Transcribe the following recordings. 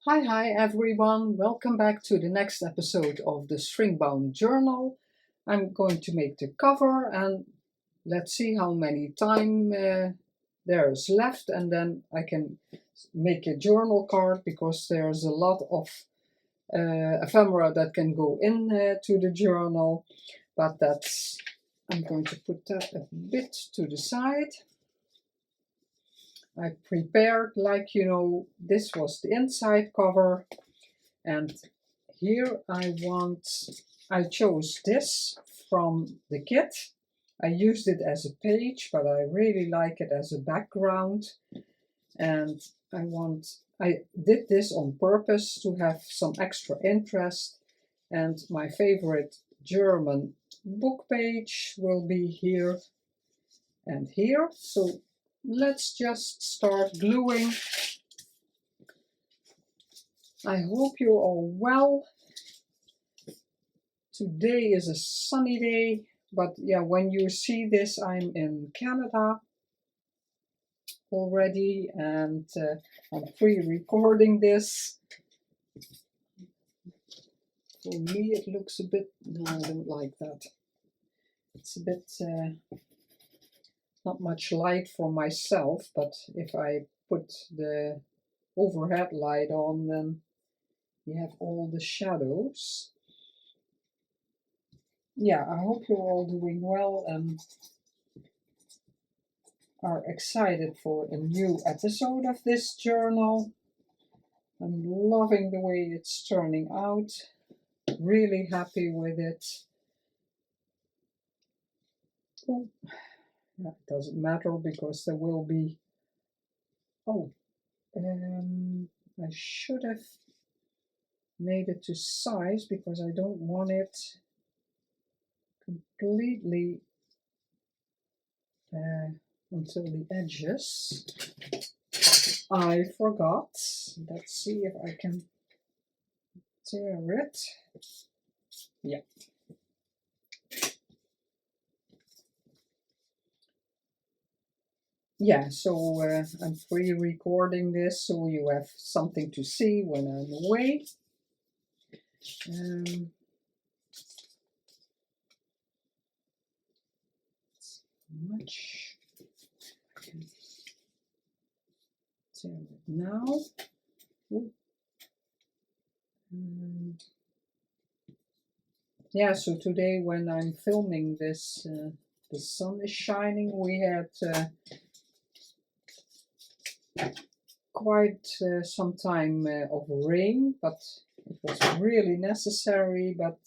Hi everyone, welcome back to the next episode of the Stringbound Journal. I'm going to make the cover and let's see how many time there is left, and then I can make a journal card because there's a lot of ephemera that can go in to the journal, but I'm going to put that a bit to the side. I prepared, like this was the inside cover, and here I chose this from the kit. I used it as a page, but I really like it as a background, and I did this on purpose to have some extra interest, and my favorite German book page will be here and here. So let's just start gluing. I hope you're all well. Today is a sunny day, but yeah, when you see this, I'm in Canada already, and I'm pre-recording this. For me, it looks a bit, no, I don't like that. It's a bit, not much light for myself, but if I put the overhead light on, then you have all the shadows. Yeah, I hope you're all doing well and are excited for a new episode of this journal. I'm loving the way it's turning out. Really happy with it. Oh, that doesn't matter because there will be... Oh, I should have made it to size because I don't want it completely until the edges. I forgot. Let's see if I can tear it. Yeah. Yeah, so I'm pre-recording this so you have something to see when I'm away. Much. I can tear it now. Yeah, so today when I'm filming this, the sun is shining. We had quite some time of rain, but it was really necessary. But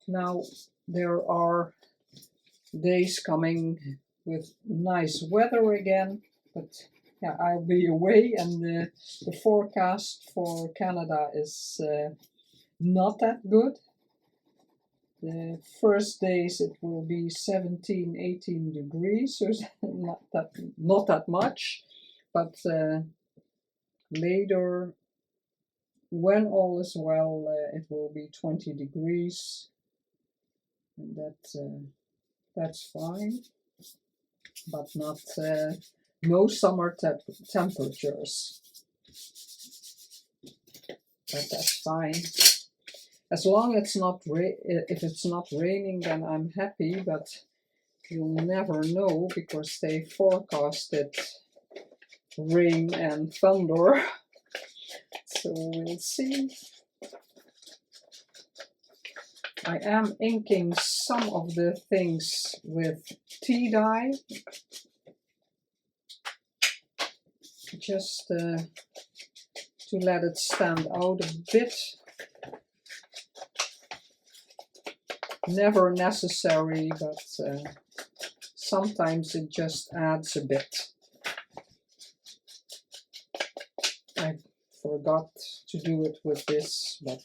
now there are days coming with nice weather again. But yeah, I'll be away, and the forecast for Canada is not that good. The first days it will be 17, 18 degrees, so not that much. But later, when all is well, it will be 20 degrees, and that's fine, but not no summer temperatures. But that's fine. As long as if it's not raining, then I'm happy, but you'll never know because they forecasted rain and thunder. So we'll see. I am inking some of the things with tea dye, just to let it stand out a bit. Never necessary, but sometimes it just adds a bit. I forgot to do it with this, but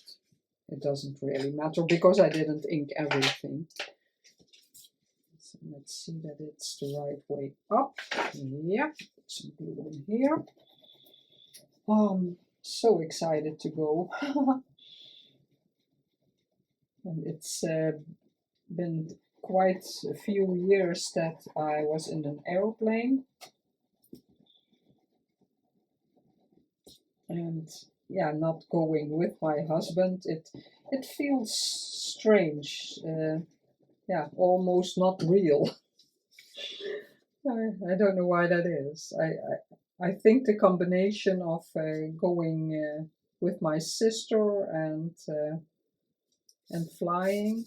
it doesn't really matter because I didn't ink everything. So let's see that it's the right way up. Yeah, some glue in here. I'm so excited to go. And it's been quite a few years that I was in an airplane. And yeah, not going with my husband, it feels strange. Yeah, almost not real. I don't know why that is. I think the combination of going with my sister and flying,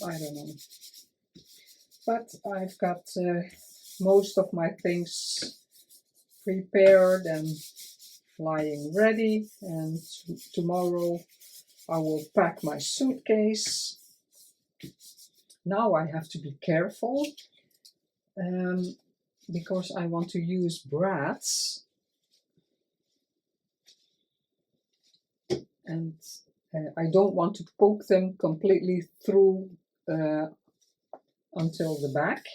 I don't know. But I've got most of my things prepared and flying ready, and tomorrow I will pack my suitcase. Now I have to be careful because I want to use brads, and I don't want to poke them completely through until the back.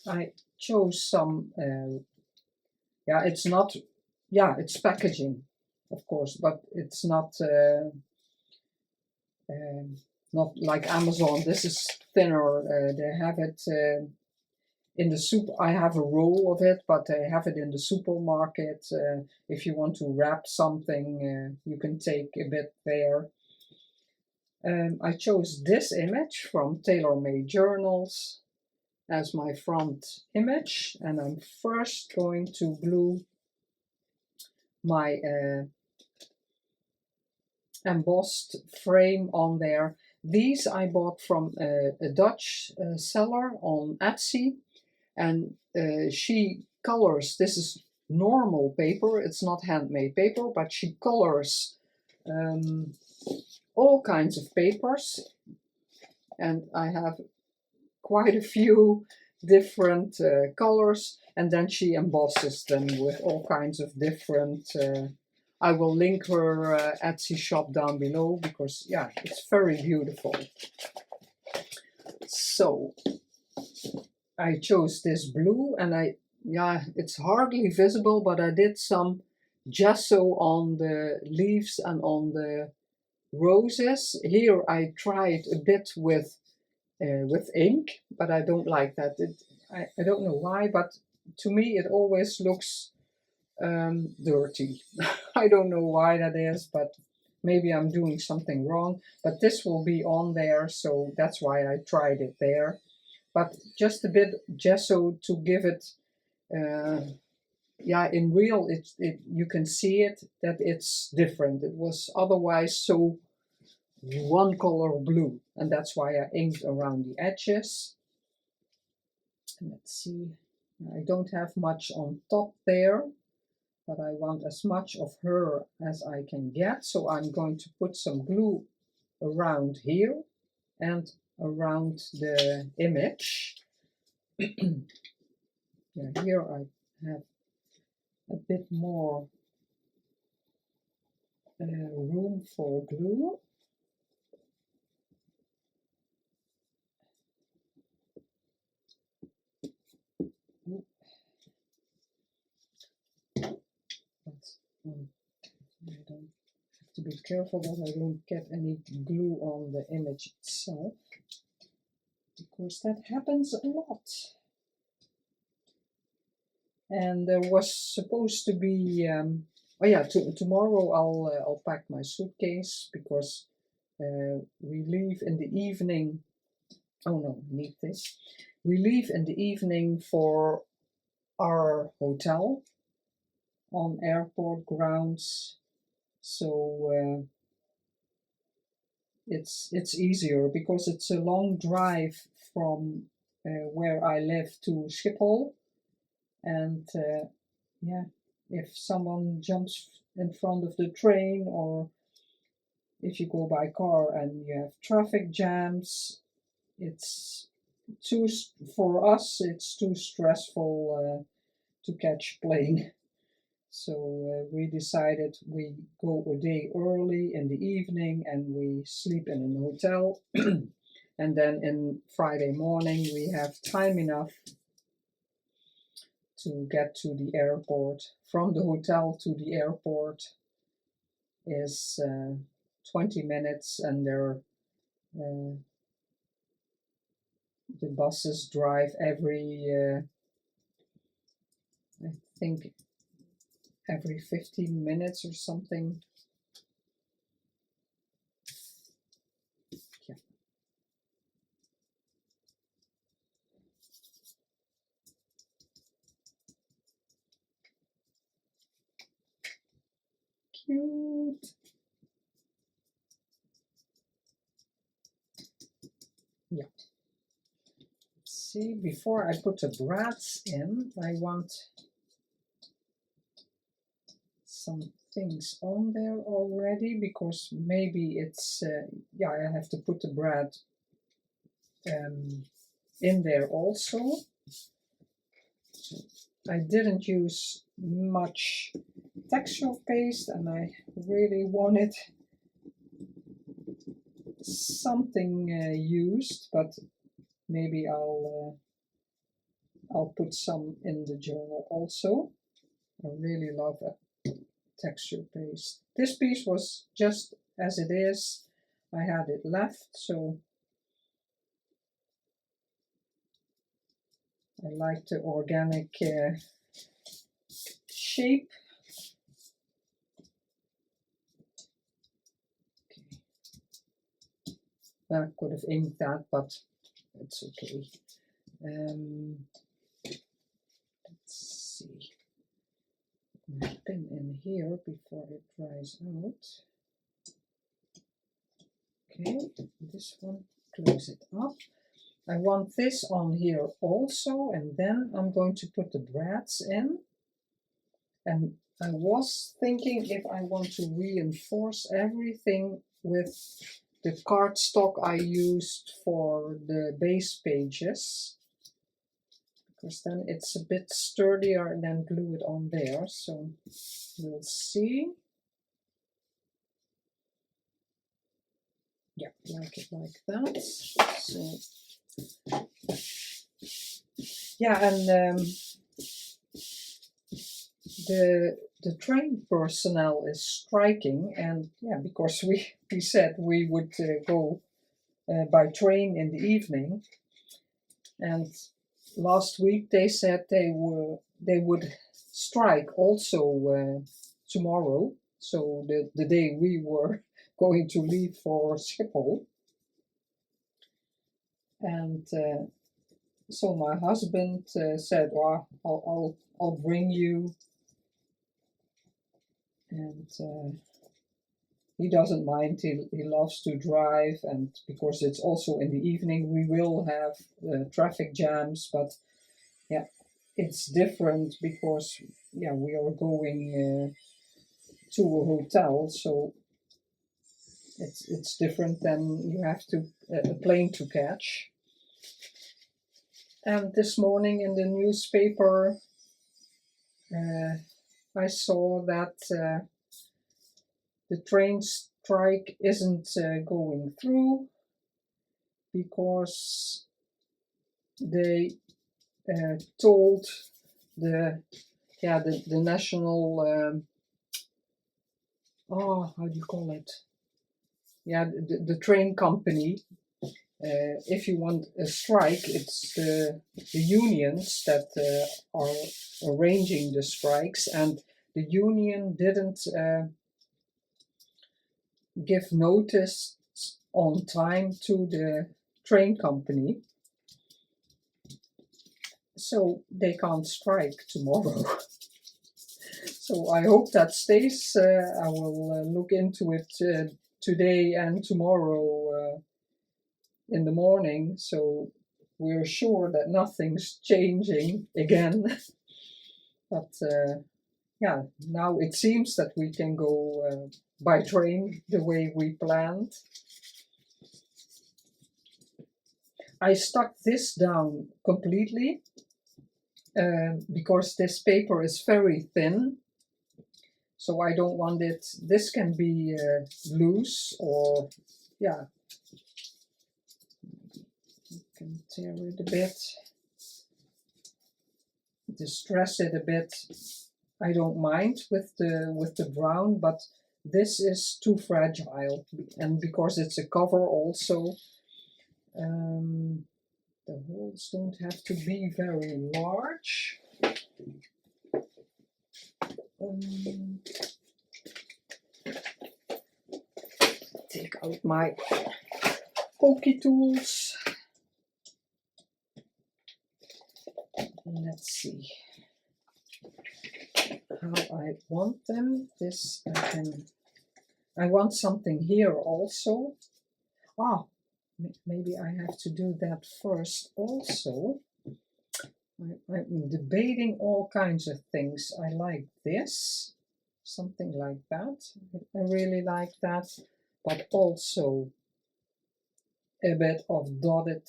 I chose some, yeah, it's not, yeah, it's packaging, of course, but it's not not like Amazon. This is thinner. They have it in the soup. I have a roll of it, but they have it in the supermarket. If you want to wrap something, you can take a bit there. I chose this image from Tailor-Made Journals as my front image, and I'm first going to glue my embossed frame on there. These I bought from a Dutch seller on Etsy, and she colors, this is normal paper, it's not handmade paper, but she colors all kinds of papers, and I have quite a few different colors, and then she embosses them with all kinds of different I will link her Etsy shop down below because, yeah, it's very beautiful. So I chose this blue, and yeah, it's hardly visible, but I did some gesso on the leaves and on the roses. Here I tried a bit with ink, but I don't like that. I don't know why, but to me it always looks dirty. I don't know why that is, but maybe I'm doing something wrong. But this will be on there, so that's why I tried it there. But just a bit gesso to give it, yeah, in real, you can see it, that it's different. It was otherwise so one color blue, and that's why I inked around the edges. Let's see, I don't have much on top there, but I want as much of her as I can get, so I'm going to put some glue around here and around the image. Yeah, here I have a bit more room for glue. But I don't have to be careful that I don't get any glue on the image itself, because that happens a lot. And there was supposed to be, oh yeah, tomorrow I'll pack my suitcase because we leave in the evening. Oh no, I need this. We leave in the evening for our hotel on airport grounds, so it's easier because it's a long drive from where I live to Schiphol, and yeah, if someone jumps in front of the train, or if you go by car and you have traffic jams, it's for us it's too stressful to catch plane. So we decided we go a day early in the evening and we sleep in an hotel. And then in Friday morning we have time enough to get to the airport. From the hotel to the airport is 20 minutes, and the buses drive every think every 15 minutes or something. Yeah. Cute. Yeah. See, before I put the brads in, I want some things on there already, because maybe it's, yeah, I have to put the brad in there also. So I didn't use much texture paste, and I really wanted something used, but maybe I'll put some in the journal also. I really love a texture paste. This piece was just as it is. I had it left, so I like the organic shape. Okay. I could have inked that, but it's okay. Let's see. My pin in here before it dries out. Okay, this one, close it up. I want this on here also, and then I'm going to put the brads in. And I was thinking if I want to reinforce everything with the cardstock I used for the base pages, because then it's a bit sturdier than glue it on there. So we'll see. Yeah, like it like that. So yeah, and the train personnel is striking, and yeah, because we said we would go by train in the evening, and last week they said they would strike also tomorrow, so the day we were going to leave for Schiphol. And so my husband said, well, I'll bring you, and he doesn't mind. He loves to drive, and because it's also in the evening, we will have traffic jams. But yeah, it's different because yeah, we are going to a hotel, so it's different than you have to a plane to catch. And this morning in the newspaper, I saw that the train strike isn't going through because they told the national oh, how do you call it? Yeah, the train company. If you want a strike, it's the unions that are arranging the strikes, and the union didn't give notice on time to the train company, so they can't strike tomorrow. So I hope that stays. I will look into it today and tomorrow in the morning, so we're sure that nothing's changing again. But yeah, now it seems that we can go by train the way we planned. I stuck this down completely because this paper is very thin, so I don't want it. This can be loose, or yeah, you can tear it a bit, distress it a bit. I don't mind with the brown, but this is too fragile, and because it's a cover also, the holes don't have to be very large. Take out my pokey tools. Let's see how I want them. This I want something here also. Ah, maybe I have to do that first also. I'm debating all kinds of things. I like this, something like that. I really like that, but also a bit of dotted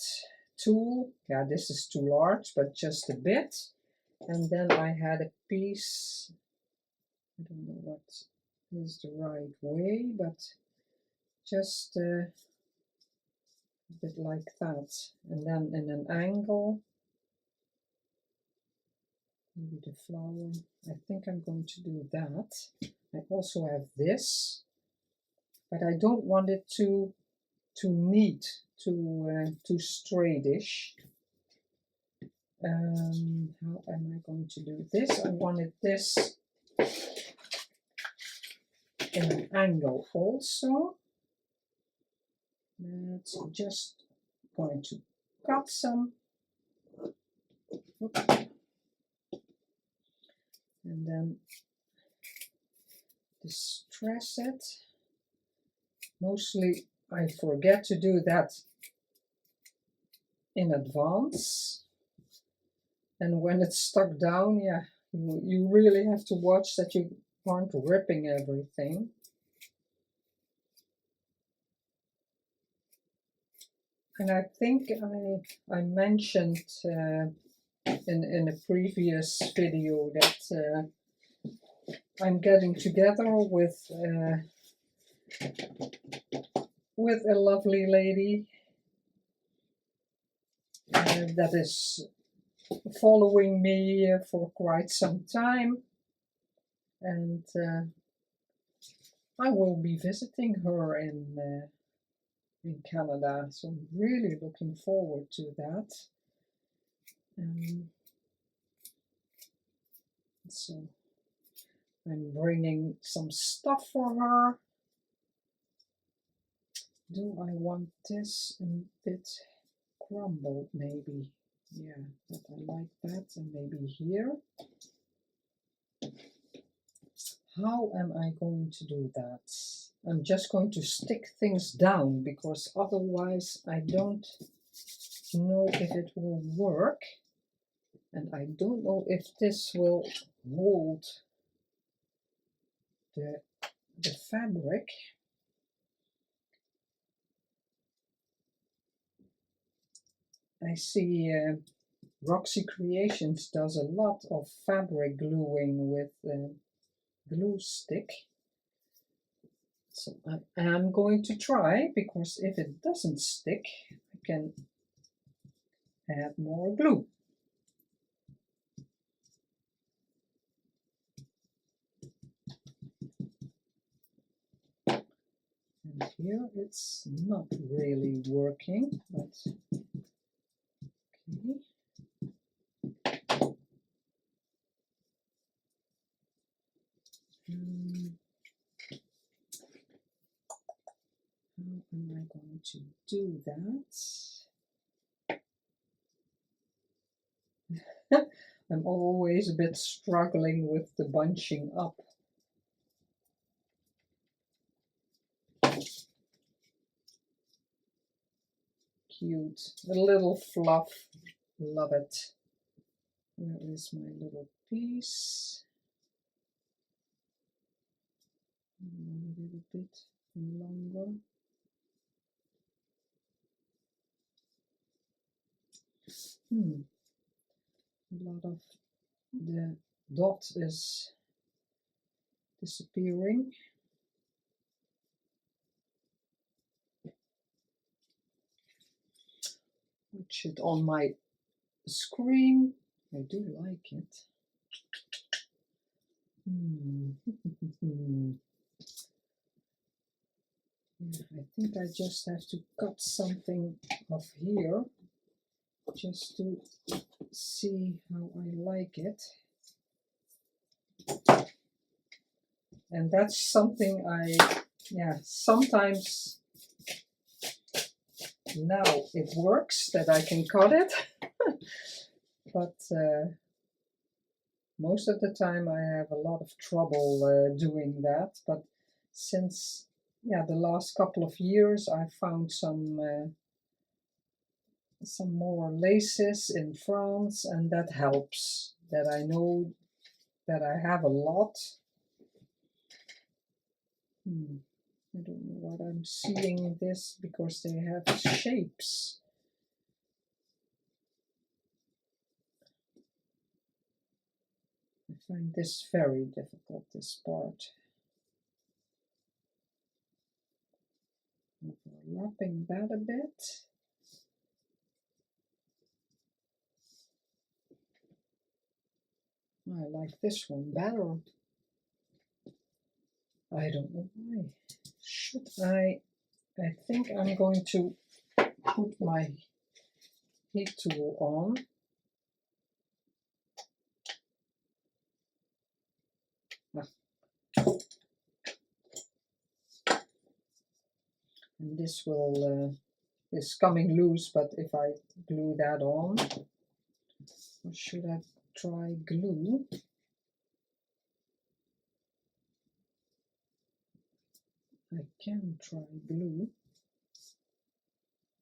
tulle. Yeah, this is too large, but just a bit. And then I had a piece, I don't know what is the right way, but just a bit like that. And then in an angle, maybe the flower. I think I'm going to do that. I also have this, but I don't want it too neat, too straightish. How am I going to do this? I wanted this in an angle also. That's just going to cut some. And then distress it. Mostly I forget to do that in advance. And when it's stuck down, yeah, you really have to watch that you aren't ripping everything. And I think I mentioned in a previous video that I'm getting together with a lovely lady that is following me for quite some time, and I will be visiting her in Canada, so I'm really looking forward to that. So I'm bringing some stuff for her. Do I want this a bit crumbled maybe? Yeah, but I like that, and maybe here. How am I going to do that? I'm just going to stick things down because otherwise I don't know if it will work, and I don't know if this will hold the fabric. I see Roxy Creations does a lot of fabric gluing with glue stick. So I am going to try, because if it doesn't stick, I can add more glue. And here it's not really working, but okay. How am I going to do that? I'm always a bit struggling with the bunching up. Cute, a little fluff, love it. Where is my little piece? A little bit longer. A lot of the dot is disappearing. Watch it on my screen. I do like it. I think I just have to cut something off here just to see how I like it. And that's something sometimes now it works that I can cut it, but most of the time I have a lot of trouble doing that. But since the last couple of years I found some more laces in France, and that helps, that I know that I have a lot. I don't know what I'm seeing this, because they have shapes. I find this very difficult, this part. Overlapping that a bit. I like this one better. I don't know why. Should I think I'm going to put my heat tool on. And this will is coming loose, but if I glue that on, or should I try glue? I can try glue.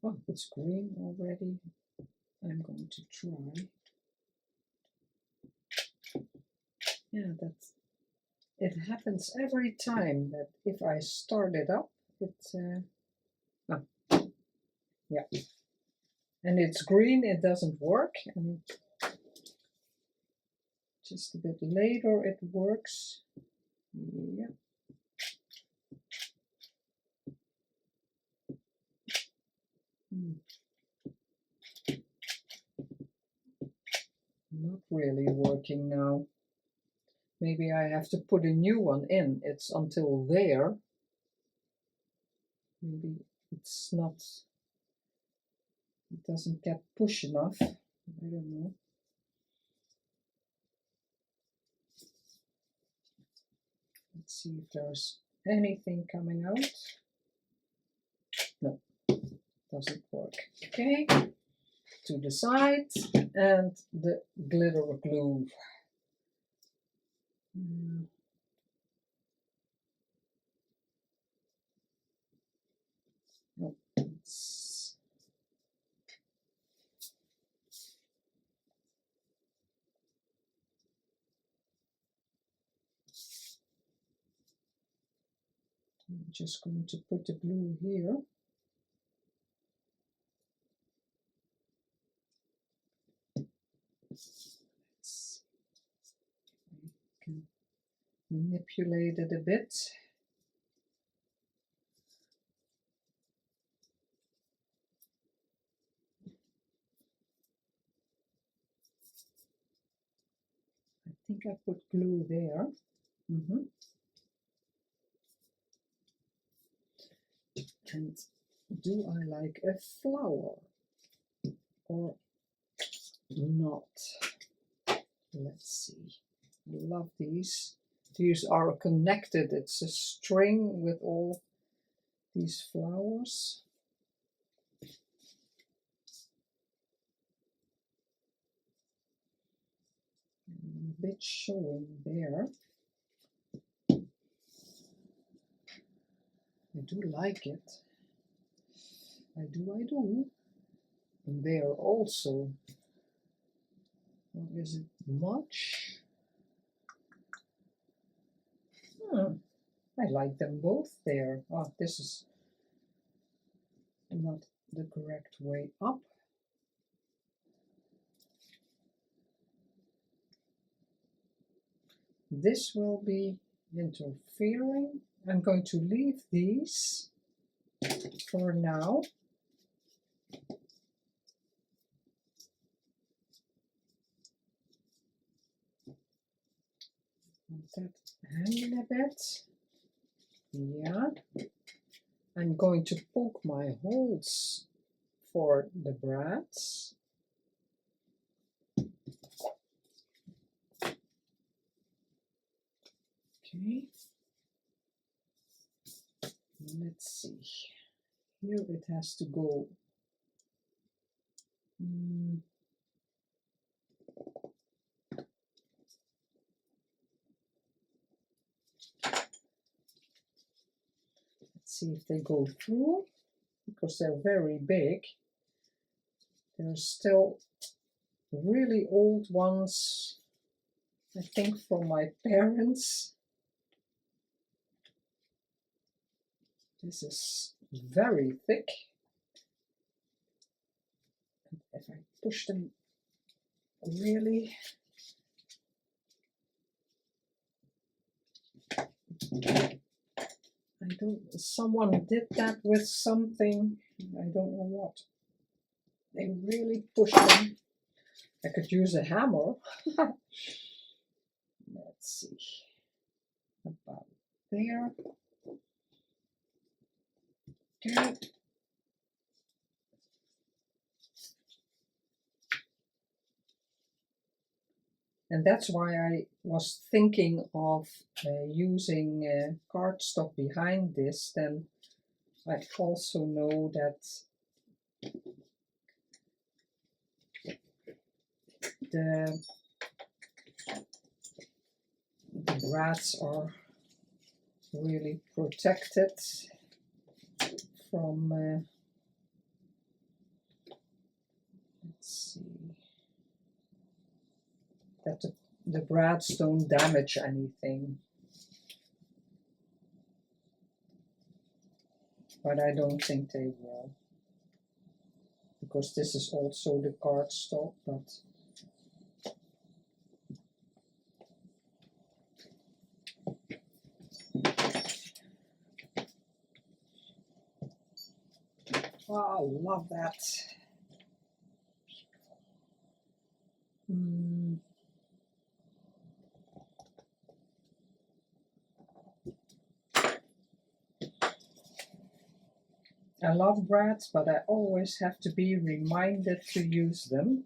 Oh, it's green already. I'm going to try. Yeah, it happens every time that if I start it up, yeah, and it's green, it doesn't work, and just a bit later it works. Yeah. Not really working now. Maybe I have to put a new one in. It's until there. Maybe it's not, it doesn't get push enough. I don't know. Let's see if there's anything coming out. No, doesn't work. Okay, to the side, and the glitter glue. No, I'm just going to put the glue here. I can manipulate it a bit. I think I put glue there. And do I like a flower or not? Let's see. I love these. These are connected. It's a string with all these flowers. A bit showing there. I do like it. I do. And there also. Or is it much? I like them both there. Oh, this is not the correct way up. This will be interfering. I'm going to leave these for now. Let that hang a bit. Yeah. I'm going to poke my holes for the brads. Okay. Let's see. Here it has to go. Let's see if they go through, because they're very big. There's still really old ones, I think, from my parents. This is very thick. If I push them really, I don't, someone did that with something, I don't know what. They really push them. I could use a hammer. Let's see, about there. Okay. And that's why I was thinking of using cardstock behind this. Then I also know that the braids are really protected from, let's see, that the braids don't damage anything. But I don't think they will, because this is also the cardstock, but oh, I love that. I love braids, but I always have to be reminded to use them.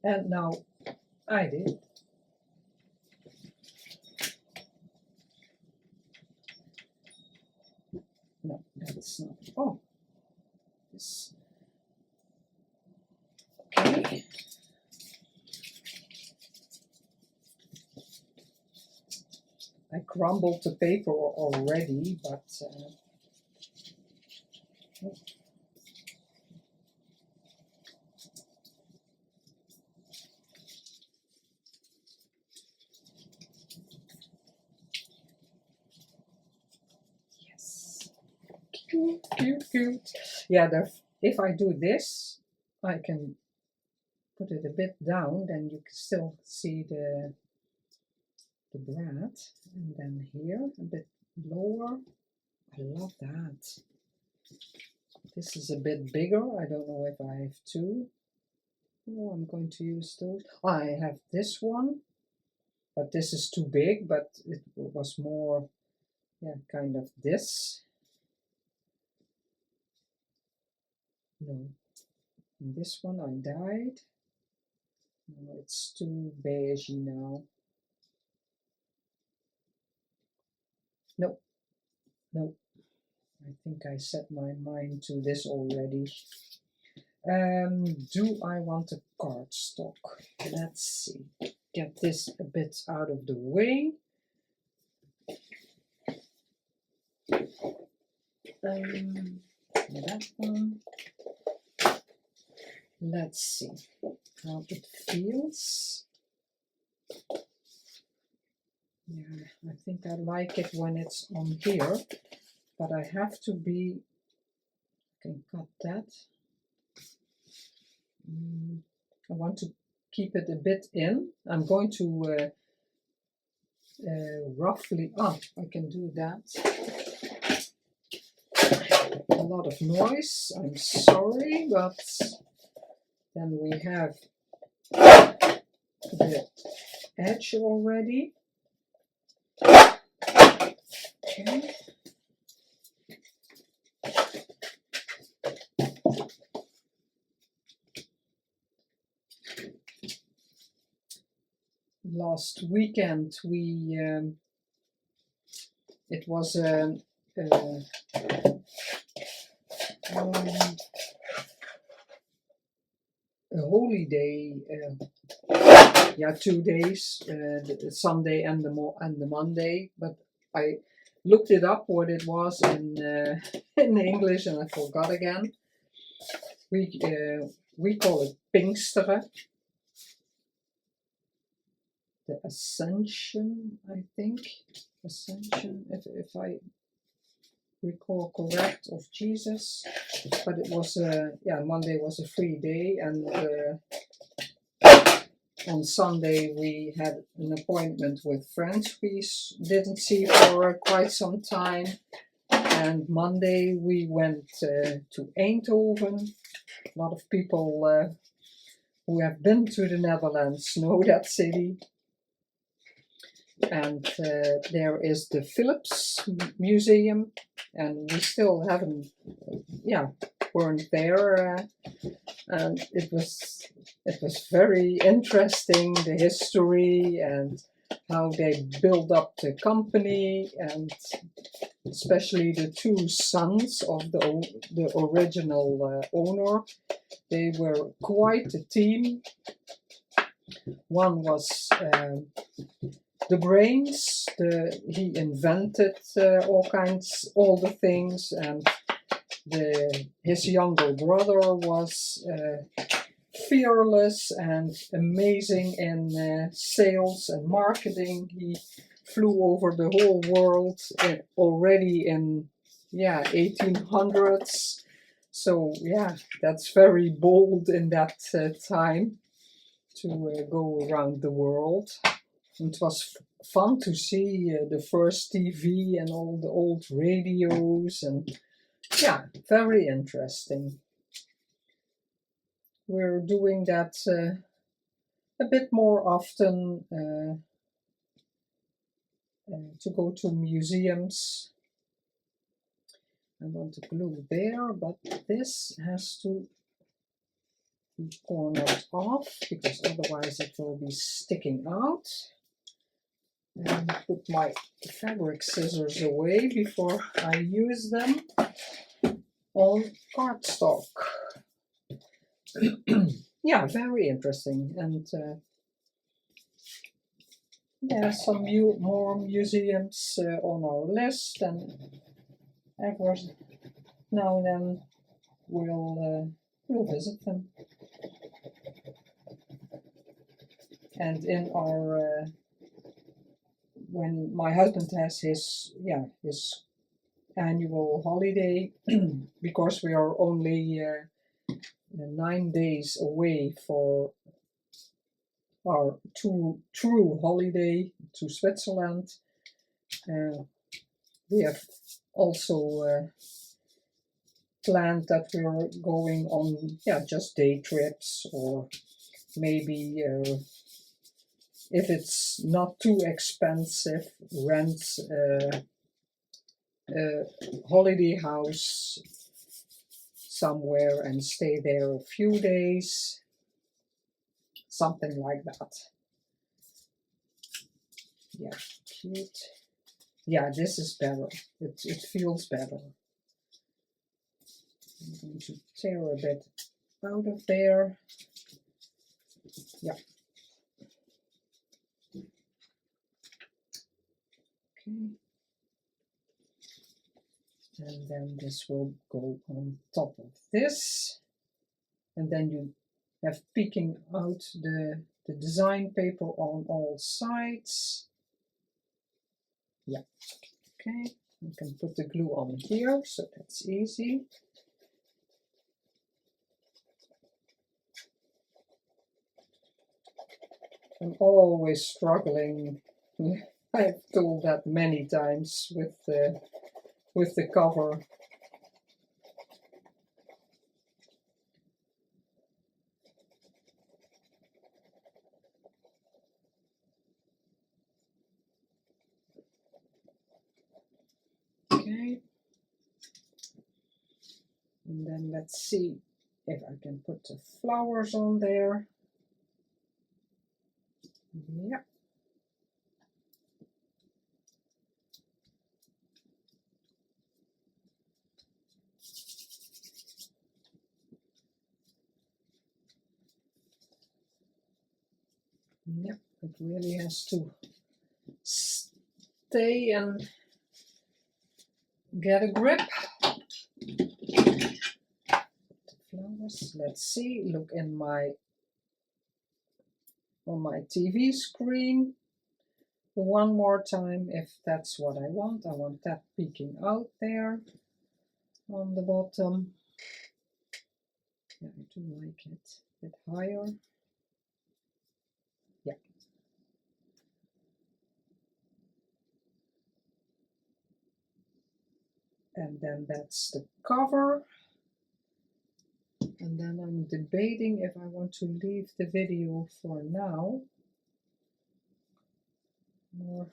And now I did. No, that's not. Oh, this. Okay. I crumbled the paper already, but oh. Yes, cute, cute, cute. Yeah, if I do this, I can put it a bit down, then you can still see the braid, and then here a bit lower. I love that. This is a bit bigger. I don't know if I have two. Oh, I'm going to use those. I have this one, but this is too big, but it was more, yeah, kind of this. No, and this one I dyed. No, it's too beigey now. Nope, nope. I think I set my mind to this already. Do I want a cardstock? Let's see. Get this a bit out of the way. That one. Let's see how it feels. Yeah, I think I like it when it's on here, but I have to be, I can cut that. I want to keep it a bit in. I'm going to roughly, I can do that. A lot of noise, I'm sorry, but then we have the edge already. Okay. last weekend we it was a holy day. Yeah, 2 days, the Sunday and the Monday. But I looked it up what it was in in English, and I forgot again. We call it Pinksteren. The Ascension, I think. Ascension, if I recall correct, of Jesus. But it was yeah, Monday was a free day, and on Sunday we had an appointment with friends we didn't see for quite some time. And Monday we went to Eindhoven. A lot of people who have been to the Netherlands know that city. And there is the Philips Museum, and we still haven't, yeah, weren't there. And it was very interesting, the history and how they built up the company, and especially the two sons of the original owner. They were quite a team. One was the brains. He invented all the things, and his younger brother was fearless and amazing in sales and marketing. He flew over the whole world already in 1800s. So yeah, that's very bold in that time to go around the world. It was fun to see the first TV and all the old radios, and yeah, very interesting. We're doing that a bit more often, to go to museums. I want to glue there, but this has to be cornered off because otherwise it will be sticking out. And put my fabric scissors away before I use them on cardstock. Yeah, very interesting. And yeah, some more museums on our list, and every now and then we'll visit them. And in our when my husband has his annual holiday, because we are only 9 days away for our true holiday to Switzerland. We have also planned that we're going on just day trips, or maybe if it's not too expensive, rent a holiday house somewhere and stay there a few days, something like that. Yeah, cute. Yeah, this is better. It feels better. I'm going to tear a bit out of there. Yeah. Okay. And then this will go on top of this. And then you have peeking out the design paper on all sides. Yeah. Okay. You can put the glue on here, so that's easy. I'm always struggling. I've told that many times with the cover. Okay. And then let's see if I can put the flowers on there. Yeah. Yeah, it really has to stay and get a grip. The flowers, let's see, look in on my TV screen one more time if that's what I want. I want that peeking out there on the bottom. Yeah, I do like it a bit higher. Yeah. And then that's the cover. And then I'm debating if I want to leave the video for now or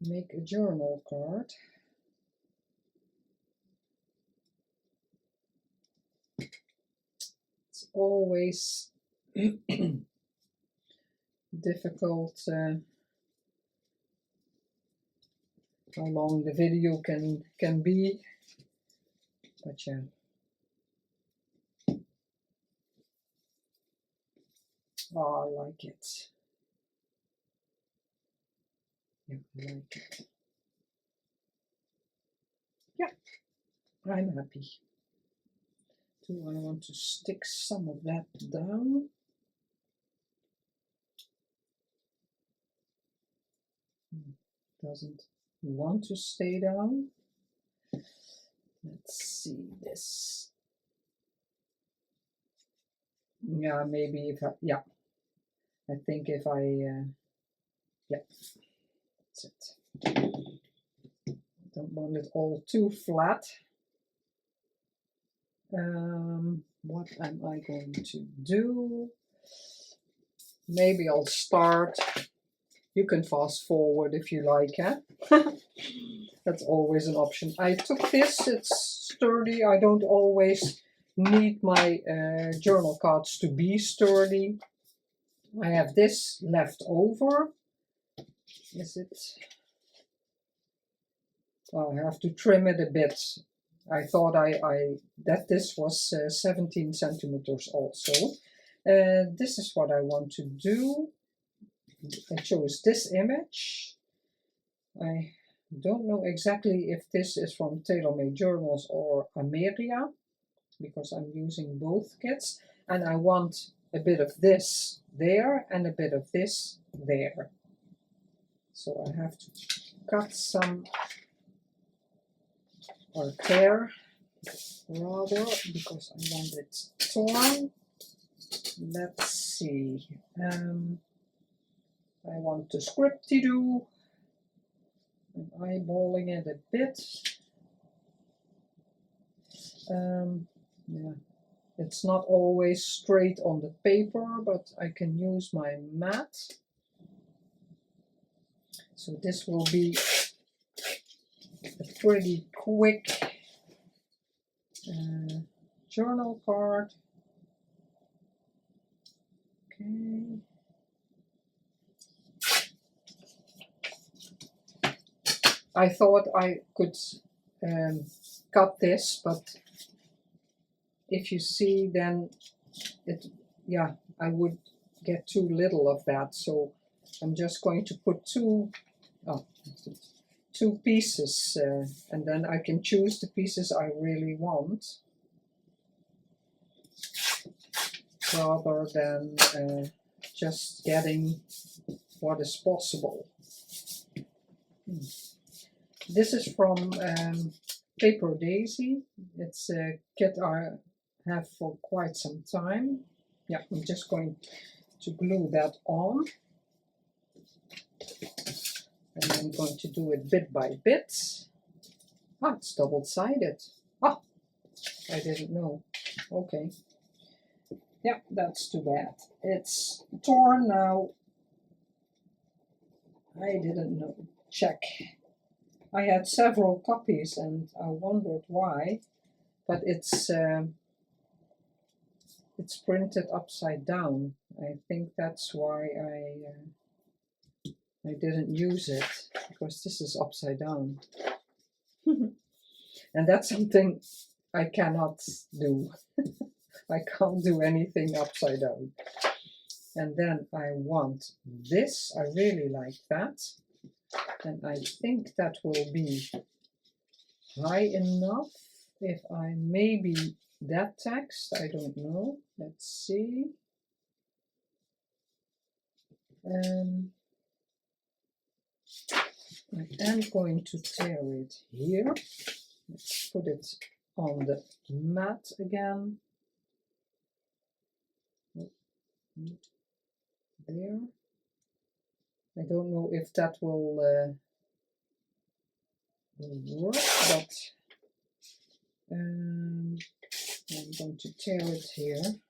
make a journal card. It's always difficult how long the video can be, but yeah. Oh, I like it. Yeah, I like it. Yeah, I'm happy. Do I want to stick some of that down? Doesn't want to stay down. Let's see this. Yeah, maybe if I, yeah. I think if I, yeah, that's it. Don't want it all too flat. What am I going to do? Maybe I'll start. You can fast forward if you like, huh? That's always an option. I took this, it's sturdy. I don't always need my journal cards to be sturdy. I have this left over. Is it? Well, I have to trim it a bit. I thought that this was 17 centimeters also. This is what I want to do. I chose this image. I don't know exactly if this is from TaylorMade Journals or Ameria, because I'm using both kits. And I want a bit of this there and a bit of this there. So I have to cut some, or tear rather, because I want it torn. Let's see. I want to scripty-doo. I'm eyeballing it a bit. Yeah, it's not always straight on the paper, but I can use my mat. So this will be a pretty quick journal card. Okay. I thought I could cut this, but if you see, then it, yeah, I would get too little of that. So I'm just going to put two pieces, and then I can choose the pieces I really want, rather than just getting what is possible. This is from Paper Daisy. It's a kit I have for quite some time. Yeah, I'm just going to glue that on. And I'm going to do it bit by bit. Ah, it's double-sided. Ah, I didn't know. Okay. Yeah, that's too bad. It's torn now. I didn't know. Check. I had several copies and I wondered why, but it's printed upside down. I think that's why I didn't use it, because this is upside down. And that's something I cannot do. I can't do anything upside down. And then I want this. I really like that. And I think that will be high enough. If I maybe that text, I don't know. Let's see. I am going to tear it here. Let's put it on the mat again. There. I don't know if that will work, but I'm going to tear it here.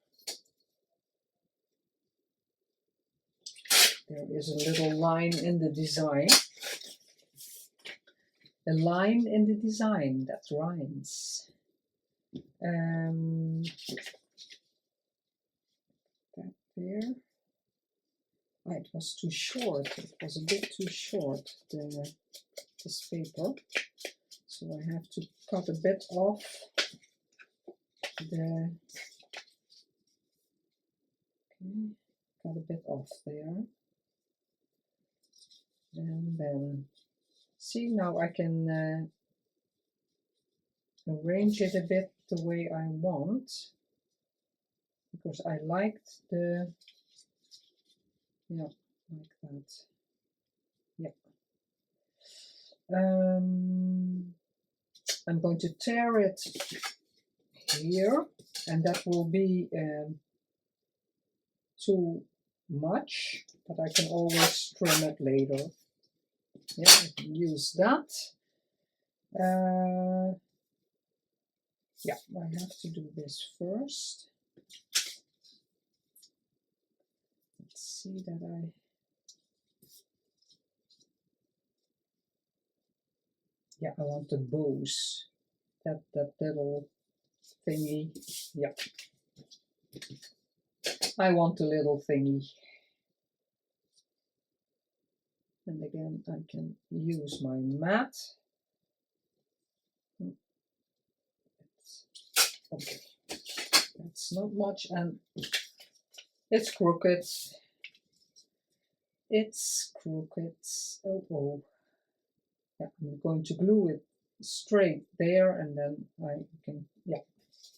There is a little line in the design. A line in the design, that rhymes. That there. Oh, it was too short. It was a bit too short, this paper. So I have to cut a bit off the. Okay, cut a bit off there. And then, see, now I can arrange it a bit the way I want, because I liked the, yeah, like that. Yeah. I'm going to tear it here, and that will be too much, but I can always trim it later. Yeah, I can use that. Yeah, I have to do this first. Let's see that yeah, I want the bows. That little thingy. Yeah. I want the little thingy. And again, I can use my mat. Okay, that's not much, and it's crooked. It's crooked. Oh. Yeah, I'm going to glue it straight there, and then I can, yeah,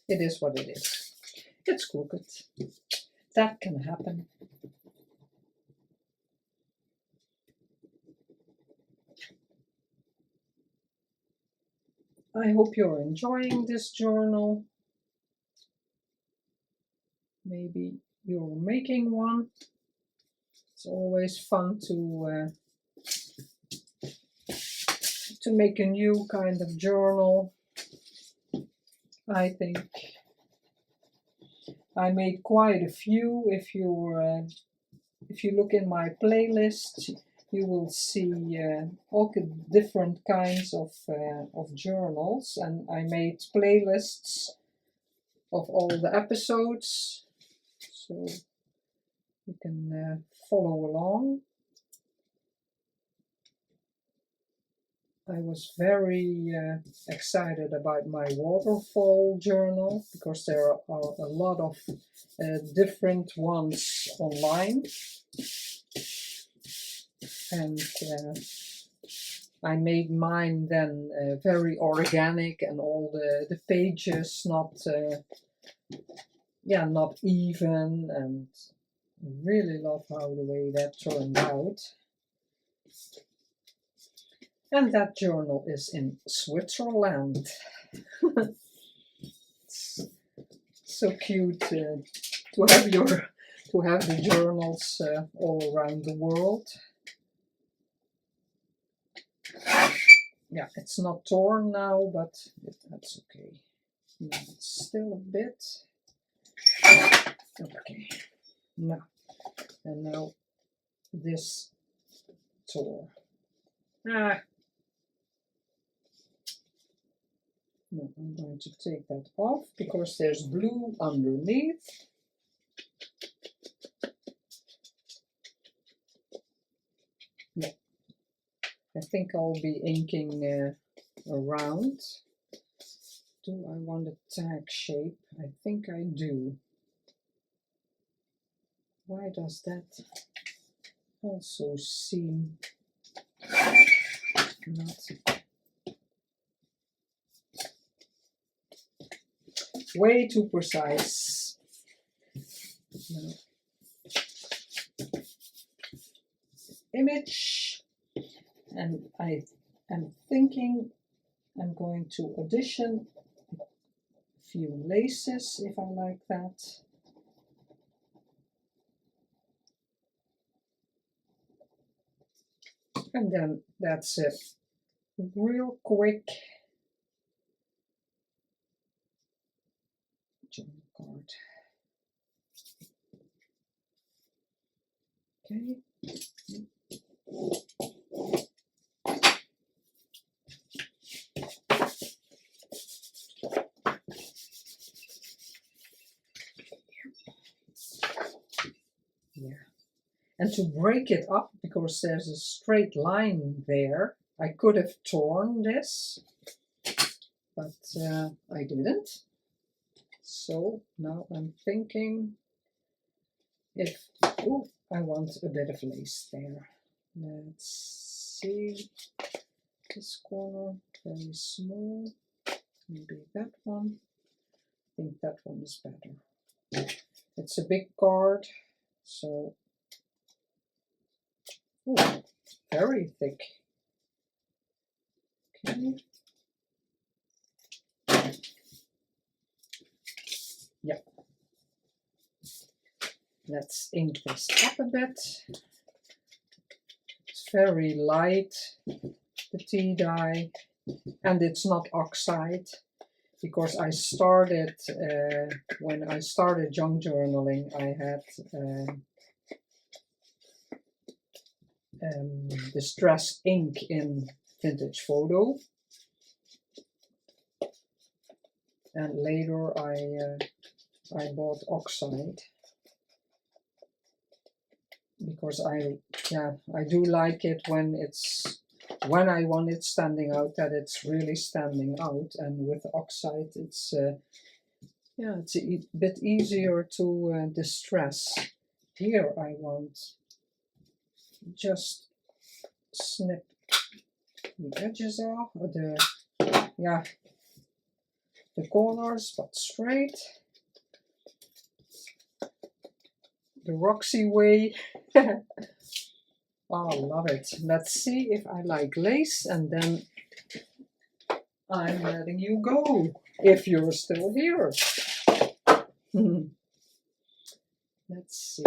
it is what it is. It's crooked. That can happen. I hope you're enjoying this journal. Maybe you're making one. It's always fun to make a new kind of journal. I think I made quite a few. If you look in my playlist, you will see all different kinds of journals, and I made playlists of all the episodes, so you can follow along. I was very excited about my waterfall journal, because there are a lot of different ones online, and I made mine then very organic, and all the pages not even, and I really love how the way that turned out. And that journal is in Switzerland. It's so cute to have the journals all around the world. Yeah, it's not torn now, but that's okay. No, it's still a bit. Okay. Now, and now this tore. No, I'm going to take that off, because there's blue underneath. No, I think I'll be inking around. Do I want a tag shape? I think I do. Why does that also seem not way too precise? No. Image, and I am thinking I'm going to audition a few laces if I like that. And then that's it. Real quick journal card. Okay. Yeah. And to break it up, because there's a straight line there, I could have torn this, but I didn't. So now I'm thinking if, oh, I want a bit of lace there. Let's see, this corner, very small, maybe that one. I think that one is better. It's a big card, so, oh, very thick. Okay. Yeah. Let's ink this up a bit. It's very light, the tea dye, and it's not oxide, because I started, when I started junk journaling, I had distress ink in Vintage Photo, and later I bought oxide, because I do like it when I want it standing out, that it's really standing out, and with oxide it's it's a bit easier to distress. Here I want just snip the edges off, or the corners, but straight, the Roxy way. Oh, love it. Let's see if I like lace, and then I'm letting you go, if you're still here. Let's see.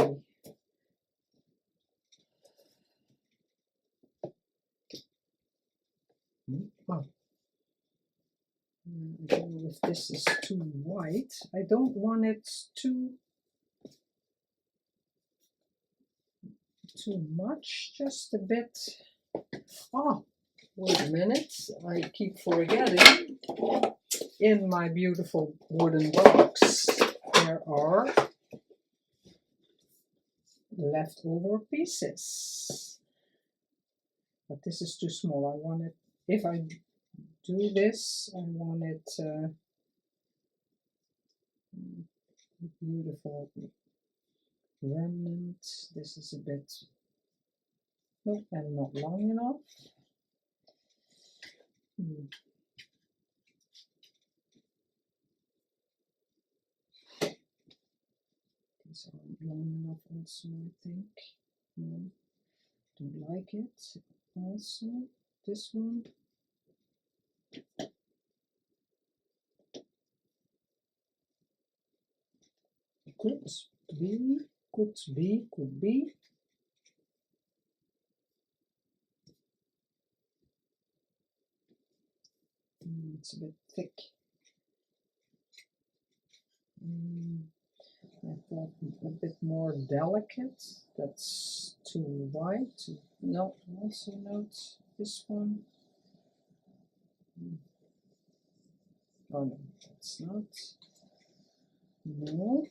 Oh. I don't know if this is too white. I don't want it too much, just a bit. Oh, wait a minute, I keep forgetting. In my beautiful wooden box, there are leftover pieces. But this is too small. I want it, if I do this, I want it beautiful remnant. This is a bit, nope, and not long enough. These aren't long enough also, I think. No, don't like it. Also, this one. Could be. It's a bit thick. I thought a bit more delicate. That's too white. No, also not this one. Oh no, that's not. No.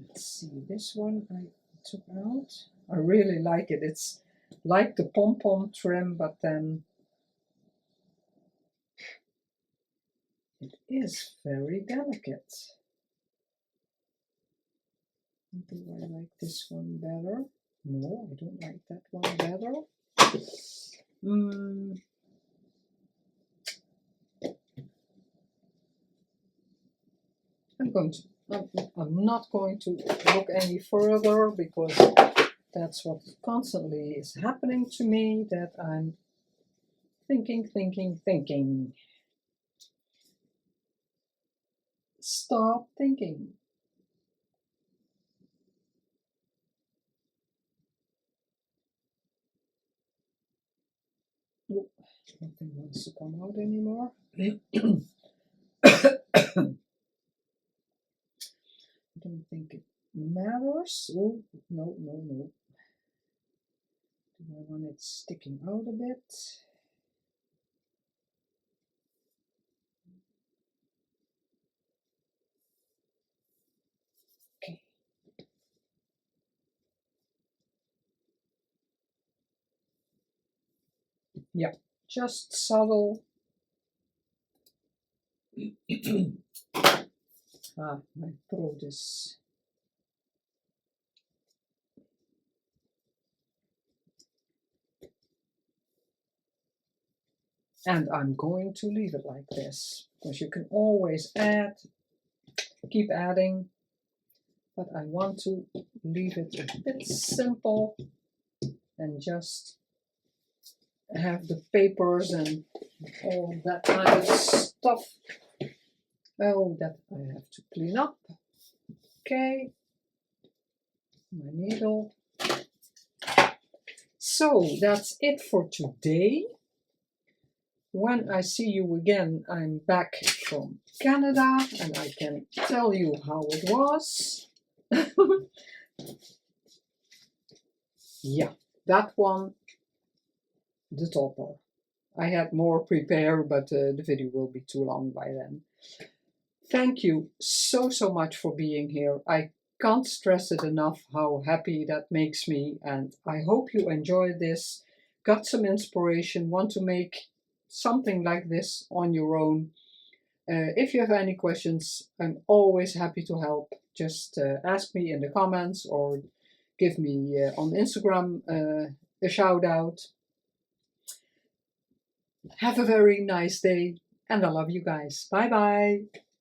Let's see, this one I took out. I really like it. It's like the pom-pom trim, but then it is very delicate. Do I like this one better? No, I don't like that one better. I'm not going to look any further because that's what constantly is happening to me, that I'm thinking. Stop thinking. Nope, nothing wants to come out anymore. I don't think it matters. Oh, no. Do I want it sticking out a bit? Okay. Yeah, just subtle. My throat is... And I'm going to leave it like this, because you can always add, keep adding, but I want to leave it a bit simple and just have the papers and all that kind of stuff. Oh, that I have to clean up. Okay, my needle. So that's it for today. When I see you again, I'm back from Canada and I can tell you how it was. Yeah, that one, the topper. I had more prepared, but the video will be too long by then. Thank you so much for being here. I can't stress it enough how happy that makes me, and I hope you enjoyed this, got some inspiration, want to make something like this on your own. If you have any questions, I'm always happy to help. Just ask me in the comments or give me on Instagram a shout out. Have a very nice day, and I love you guys. Bye bye.